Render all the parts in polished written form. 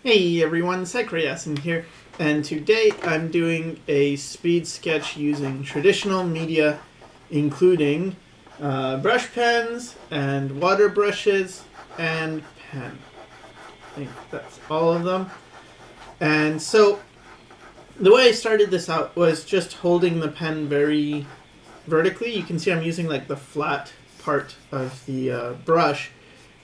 Hey everyone, Sycra here, and today I'm doing a speed sketch using traditional media, including brush pens and water brushes and pen. I think that's all of them. And so the way I started this out was just holding the pen very vertically. You can see I'm using like the flat part of the brush,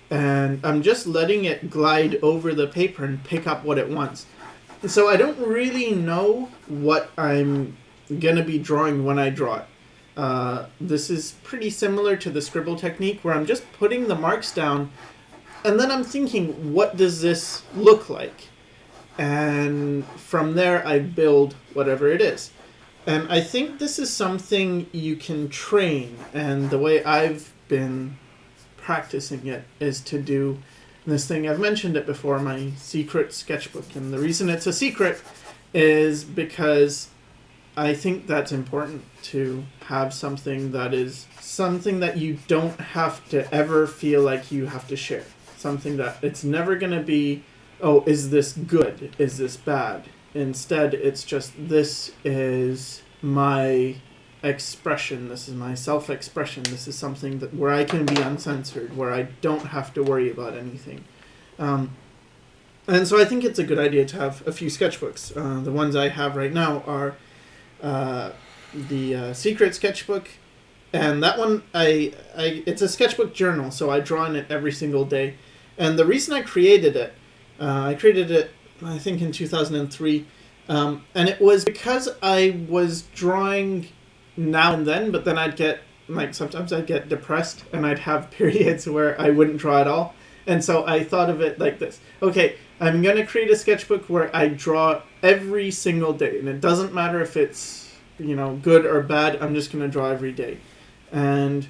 and I'm just letting it glide over the paper and pick up what it wants. And so I don't really know what I'm going to be drawing when I draw it. This is pretty similar to the scribble technique where I'm just putting the marks down and then I'm thinking, what does this look like? And from there I build whatever it is. And I think this is something you can train, and the way I've been practicing it is to do this thing. I've mentioned it before, my secret sketchbook, and the reason it's a secret is because I think that's important, to have something that is something that you don't have to ever feel like you have to share. Something that it's never going to be, oh, is this good? Is this bad? Instead, it's just, this is my expression, this is my self-expression, this is something that where I can be uncensored, where I don't have to worry about anything. And so I think it's a good idea to have a few sketchbooks. The ones I have right now are the Secret sketchbook, and that one it's a sketchbook journal, so I draw in it every single day. And the reason I created it I think in 2003, and it was because I was drawing now and then, but then I'd get, like, sometimes I'd get depressed and I'd have periods where I wouldn't draw at all. And so I thought of it like this. Okay, I'm going to create a sketchbook where I draw every single day, and it doesn't matter if it's, good or bad, I'm just going to draw every day. And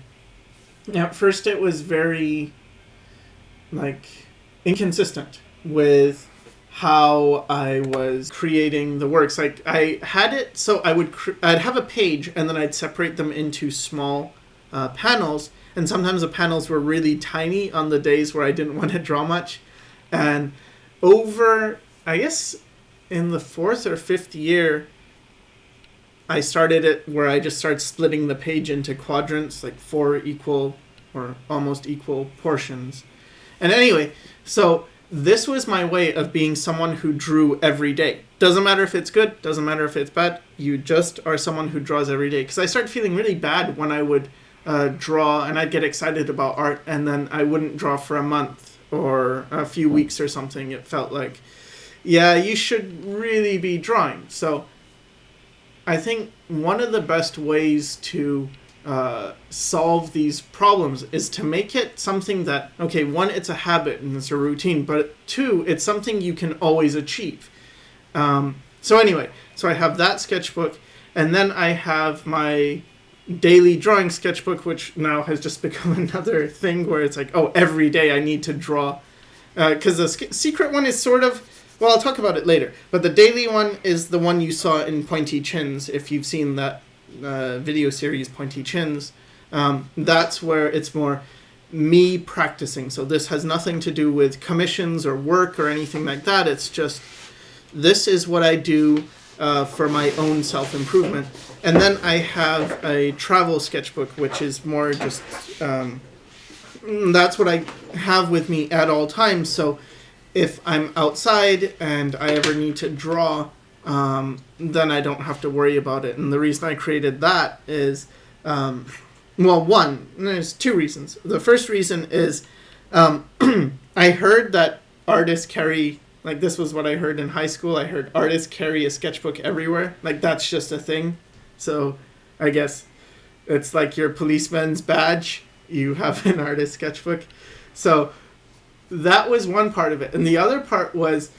at first it was very, inconsistent with how I was creating the works. Like, I had it so I'd have a page and then I'd separate them into small panels, and sometimes the panels were really tiny on the days where I didn't want to draw much. And over, I guess, in the 4th or 5th year, I started it where I just started splitting the page into quadrants, like 4 equal or almost equal portions. And anyway, so this was my way of being someone who drew every day. Doesn't matter if it's good, doesn't matter if it's bad, you just are someone who draws every day. Because I started feeling really bad when I would draw and I'd get excited about art and then I wouldn't draw for a month or a few weeks or something. It felt like, yeah, you should really be drawing. So I think one of the best ways to solve these problems is to make it something that, okay, one, it's a habit and it's a routine, but 2, it's something you can always achieve. So anyway, so I have that sketchbook, and then I have my daily drawing sketchbook, which now has just become another thing where it's like, oh, every day I need to draw. Because the secret one is sort of, well, I'll talk about it later, but the daily one is the one you saw in Pointy Chins, if you've seen that video series Pointy Chins. That's where it's more me practicing. So this has nothing to do with commissions or work or anything like that. It's just, this is what I do for my own self-improvement. And then I have a travel sketchbook, which is more just, that's what I have with me at all times. So if I'm outside and I ever need to draw, then I don't have to worry about it. And the reason I created that is, there's 2 reasons. The first reason is I heard that artists carry, like, this was what I heard in high school. I heard artists carry a sketchbook everywhere. Like, that's just a thing. So I guess it's like your policeman's badge. You have an artist sketchbook. So that was one part of it. And the other part was,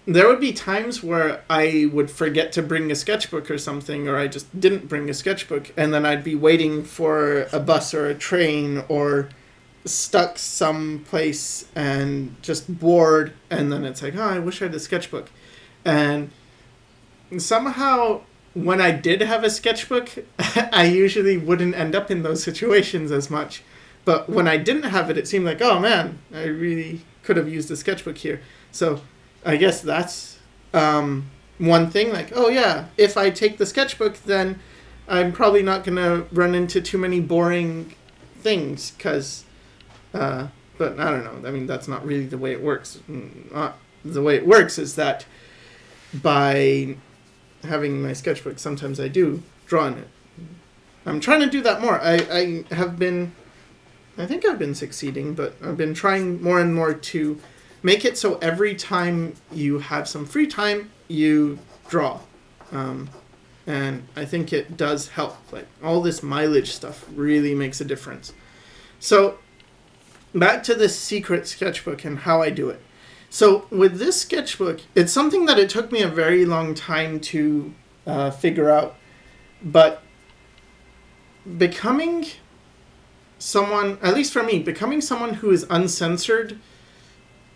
there would be times where I would forget to bring a sketchbook or something, or I just didn't bring a sketchbook, and then I'd be waiting for a bus or a train or stuck someplace and just bored, and then it's like, oh, I wish I had a sketchbook. And somehow, when I did have a sketchbook, I usually wouldn't end up in those situations as much. But when I didn't have it, it seemed like, oh man, I really could have used a sketchbook here. So I guess that's one thing. Like, oh yeah, if I take the sketchbook, then I'm probably not going to run into too many boring things because, but I don't know. I mean, that's not really the way it works. The way it works is that by having my sketchbook, sometimes I do draw in it. I'm trying to do that more. I think I've been succeeding, but I've been trying more and more to make it so every time you have some free time, you draw. And I think it does help. Like, all this mileage stuff really makes a difference. So, back to this secret sketchbook and how I do it. So, with this sketchbook, it's something that it took me a very long time to figure out. But becoming someone, at least for me, becoming someone who is uncensored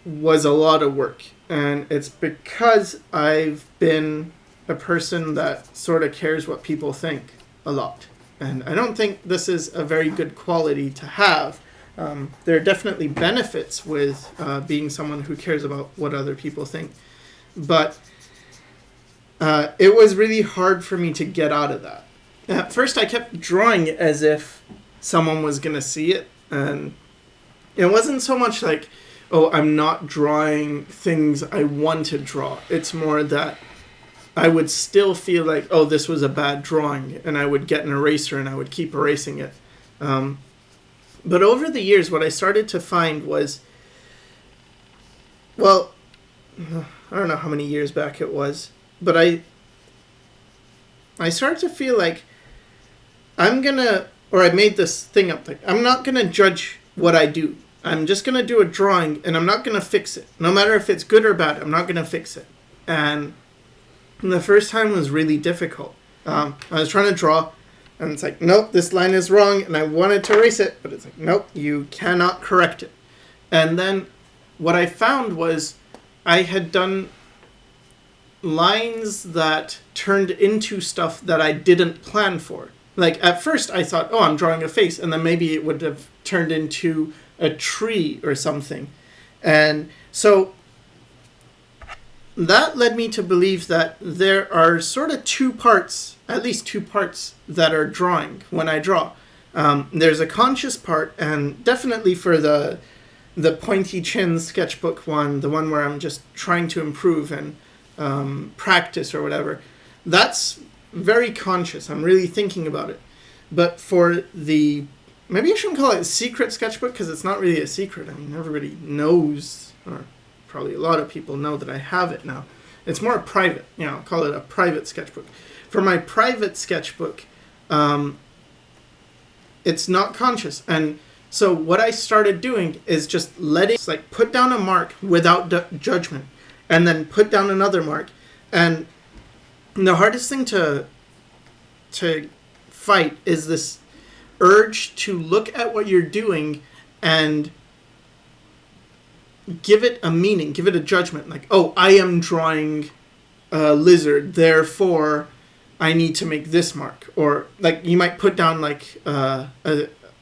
was a lot of work. And it's because I've been a person that sort of cares what people think a lot. And I don't think this is a very good quality to have. There are definitely benefits with being someone who cares about what other people think. But it was really hard for me to get out of that. At first, I kept drawing as if someone was going to see it. And it wasn't so much like, oh, I'm not drawing things I want to draw. It's more that I would still feel like, oh, this was a bad drawing. And I would get an eraser and I would keep erasing it. But over the years, what I started to find was, well, I don't know how many years back it was, but I started to feel like I made this thing up, like, I'm not going to judge what I do. I'm just going to do a drawing, and I'm not going to fix it. No matter if it's good or bad, I'm not going to fix it. And the first time was really difficult. I was trying to draw, and it's like, nope, this line is wrong, and I wanted to erase it, but it's like, nope, you cannot correct it. And then what I found was I had done lines that turned into stuff that I didn't plan for. Like, at first I thought, oh, I'm drawing a face, and then maybe it would have turned into a tree or something. And so that led me to believe that there are sort of at least two parts that are drawing when I draw. There's a conscious part, and definitely for the pointy chin sketchbook one, the one where I'm just trying to improve and practice or whatever, that's very conscious. I'm really thinking about it. But for maybe I shouldn't call it a secret sketchbook, because it's not really a secret. I mean, everybody knows, or probably a lot of people know that I have it now. It's more private. I'll call it a private sketchbook. For my private sketchbook, it's not conscious. And so what I started doing is just put down a mark without judgment, and then put down another mark. And the hardest thing to fight is this urge to look at what you're doing and give it a meaning, give it a judgment. Like, oh, I am drawing a lizard, therefore I need to make this mark. Or like you might put down like a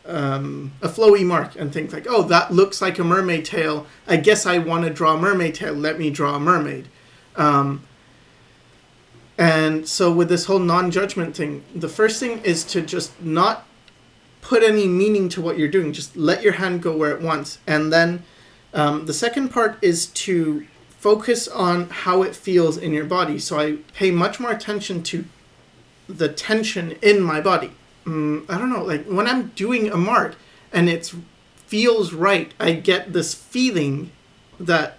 flowy mark and think like, oh, that looks like a mermaid tail. I guess I want to draw a mermaid tail. Let me draw a mermaid. And so with this whole non-judgment thing, the first thing is to just not put any meaning to what you're doing. Just let your hand go where it wants. And then the second part is to focus on how it feels in your body. So I pay much more attention to the tension in my body. I don't know, like when I'm doing a mark and it feels right, I get this feeling that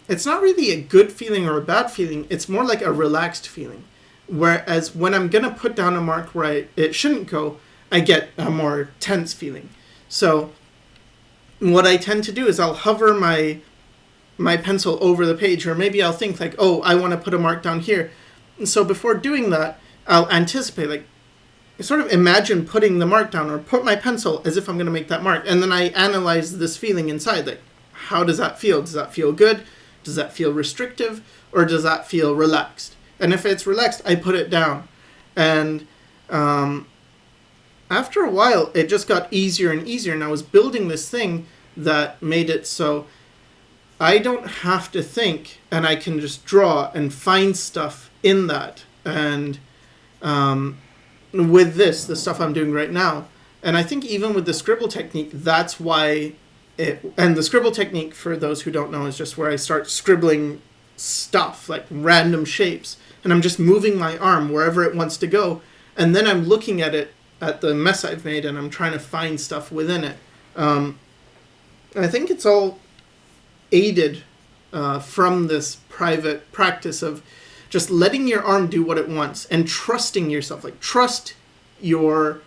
it's not really a good feeling or a bad feeling. It's more like a relaxed feeling. Whereas when I'm going to put down a mark where it shouldn't go, I get a more tense feeling. So what I tend to do is I'll hover my pencil over the page, or maybe I'll think like, oh, I want to put a mark down here. And so before doing that, I'll anticipate, like, sort of imagine putting the mark down, or put my pencil as if I'm going to make that mark. And then I analyze this feeling inside. Like, how does that feel? Does that feel good? Does that feel restrictive? Or does that feel relaxed? And if it's relaxed, I put it down. And after a while, it just got easier and easier. And I was building this thing that made it so I don't have to think, and I can just draw and find stuff in that. And with this, the stuff I'm doing right now, and I think even with the scribble technique, that's why and the scribble technique, for those who don't know, is just where I start scribbling stuff, like random shapes, and I'm just moving my arm wherever it wants to go, and then I'm looking at it, at the mess I've made, and I'm trying to find stuff within it. I think it's all aided from this private practice of just letting your arm do what it wants and trusting yourself. Like, trust your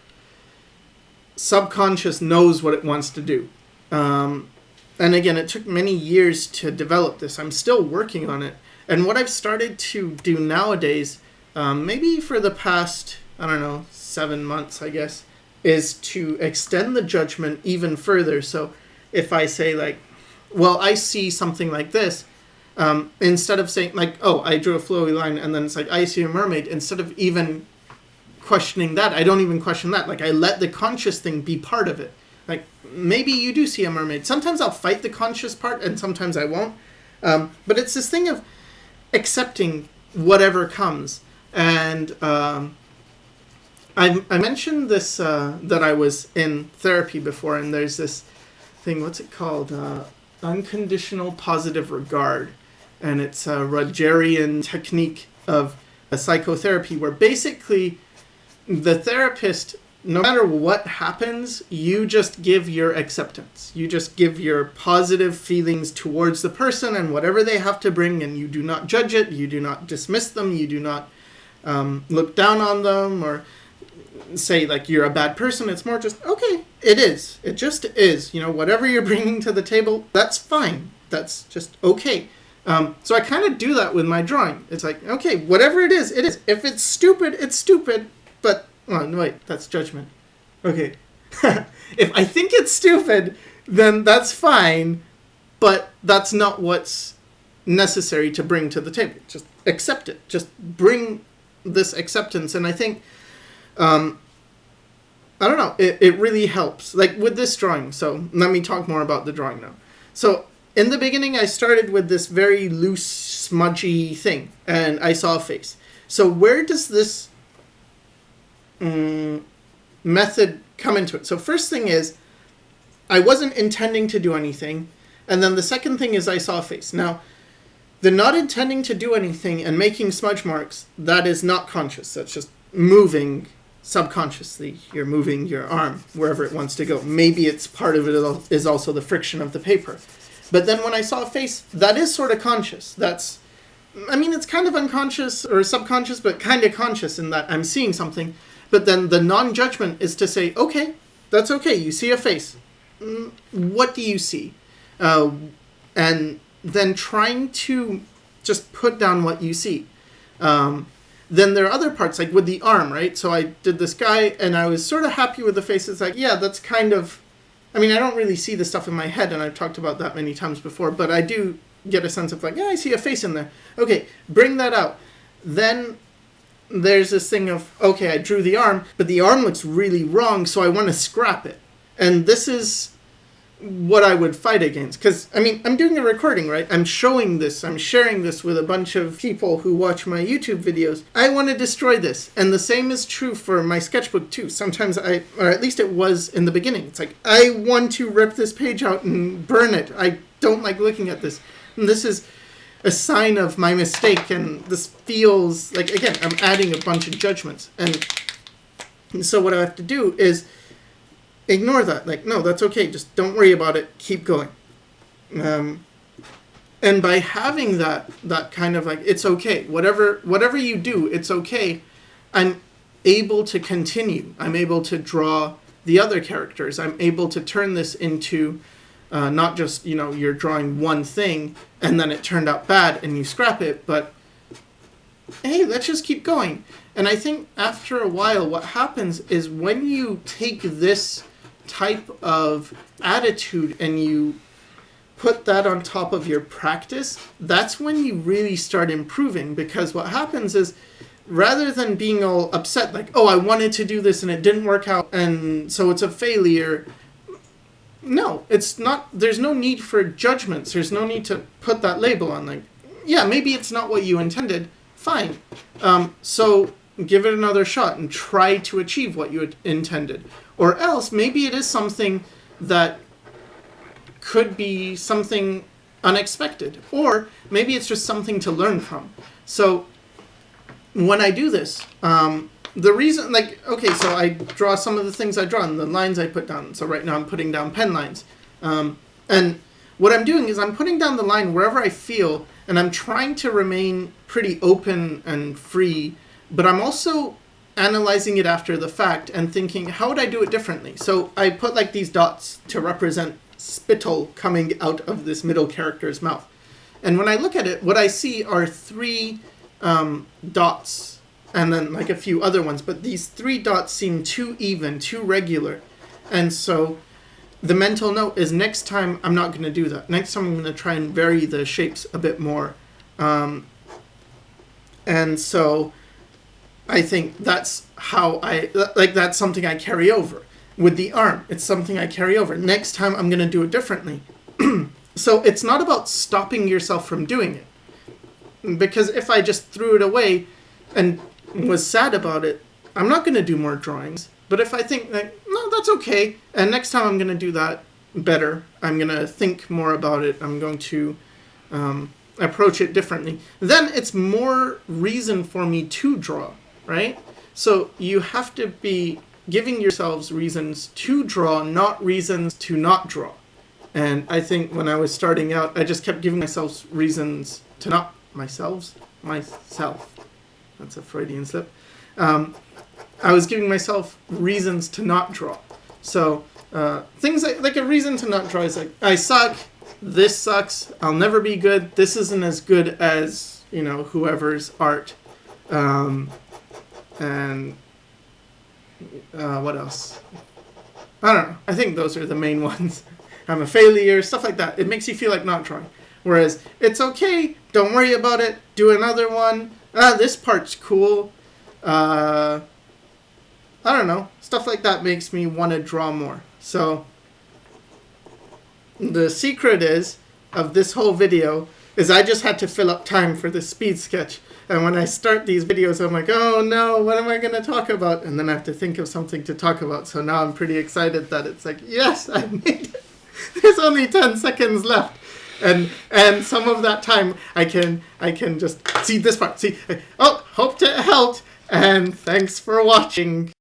subconscious knows what it wants to do. And again, it took many years to develop this. I'm still working on it. And what I've started to do nowadays, maybe for the past, 7 months, I guess, is to extend the judgment even further. So if I say, like, well, I see something like this, instead of saying, like, oh, I drew a flowy line, and then it's like, I see a mermaid, instead of even questioning that, I don't even question that. Like, I let the conscious thing be part of it. Like, maybe you do see a mermaid. Sometimes I'll fight the conscious part, and sometimes I won't. But it's this thing of accepting whatever comes. And I mentioned this, that I was in therapy before, and there's this thing, what's it called? Unconditional positive regard. And it's a Rogerian technique of a psychotherapy where basically the therapist, no matter what happens, you just give your acceptance. You just give your positive feelings towards the person and whatever they have to bring, and you do not judge it, you do not dismiss them, you do not look down on them or say, like, you're a bad person. It's more just, okay, it is. It just is. Whatever you're bringing to the table, that's fine. That's just okay. So I kind of do that with my drawing. It's like, okay, whatever it is, it is. If it's stupid, it's stupid. But, oh, no, wait, that's judgment. Okay. If I think it's stupid, then that's fine. But that's not what's necessary to bring to the table. Just accept it. Just bring this acceptance. And I think, I don't know, it really helps. Like with this drawing. So let me talk more about the drawing now. So in the beginning, I started with this very loose, smudgy thing, and I saw a face. So where does this method come into it? So first thing is, I wasn't intending to do anything, and then the second thing is I saw a face. Now, the not intending to do anything and making smudge marks, that is not conscious. That's just moving subconsciously. You're moving your arm wherever it wants to go. Maybe it's part of it is also the friction of the paper. But then when I saw a face, that is sort of conscious. That's, it's kind of unconscious or subconscious, but kind of conscious in that I'm seeing something. But then the non-judgment is to say, okay, that's okay. You see a face. What do you see? And then trying to just put down what you see. Then there are other parts, like with the arm, right? So I did this guy, and I was sort of happy with the face. It's like, yeah, that's kind of... I don't really see the stuff in my head, and I've talked about that many times before, but I do get a sense of like, yeah, I see a face in there. Okay, bring that out. Then there's this thing of, okay, I drew the arm, but the arm looks really wrong, so I want to scrap it. And this is what I would fight against. Because, I'm doing a recording, right? I'm showing this. I'm sharing this with a bunch of people who watch my YouTube videos. I want to destroy this. And the same is true for my sketchbook, too. Sometimes or at least it was in the beginning. It's like, I want to rip this page out and burn it. I don't like looking at this. And this is a sign of my mistake. And this feels like, again, I'm adding a bunch of judgments. And so what I have to do is ignore that. Like, no, that's okay. Just don't worry about it. Keep going. And by having that kind of like, it's okay. Whatever you do, it's okay. I'm able to continue. I'm able to draw the other characters. I'm able to turn this into not just, you're drawing one thing and then it turned out bad and you scrap it, but hey, let's just keep going. And I think after a while, what happens is when you take this type of attitude and you put that on top of your practice, that's when you really start improving. Because what happens is, rather than being all upset, like, oh, I wanted to do this and it didn't work out, and so it's a failure, no, it's not. There's no need for judgments. There's no need to put that label on. Like, yeah, maybe it's not what you intended. Fine. So give it another shot and try to achieve what you intended. Or else, maybe it is something that could be something unexpected. Or maybe it's just something to learn from. So when I do this, the reason, like, okay, so I draw some of the things I draw and the lines I put down. So right now I'm putting down pen lines. And what I'm doing is I'm putting down the line wherever I feel, and I'm trying to remain pretty open and free, but I'm also analyzing it after the fact and thinking, how would I do it differently? So I put like these dots to represent spittle coming out of this middle character's mouth. And when I look at it, what I see are 3 dots and then like a few other ones, but these 3 dots seem too even, too regular. And so the mental note is next time I'm not going to do that. Next time I'm going to try and vary the shapes a bit more. And so I think that's how that's something I carry over. With the arm, it's something I carry over. Next time I'm going to do it differently. So it's not about stopping yourself from doing it. Because if I just threw it away and was sad about it, I'm not going to do more drawings. But if I think, like, no, that's okay, and next time I'm going to do that better, I'm going to think more about it, I'm going to approach it differently, then it's more reason for me to draw, right? So you have to be giving yourselves reasons to draw, not reasons to not draw. And I think when I was starting out, I just kept giving myself reasons to not myself. That's a Freudian slip. I was giving myself reasons to not draw. So things like a reason to not draw is like, I suck, this sucks, I'll never be good, this isn't as good as, whoever's art. And what else? I don't know. I think those are the main ones. I'm a failure, stuff like that. It makes you feel like not trying. Whereas, it's okay, don't worry about it, do another one. This part's cool. I don't know. Stuff like that makes me want to draw more. So, the secret of this whole video is I just had to fill up time for the speed sketch. And when I start these videos, I'm like, oh no, what am I going to talk about? And then I have to think of something to talk about. So now I'm pretty excited that it's like, yes, I made it. There's only 10 seconds left. And some of that time I can just see this part. See, oh, hope to help. And thanks for watching.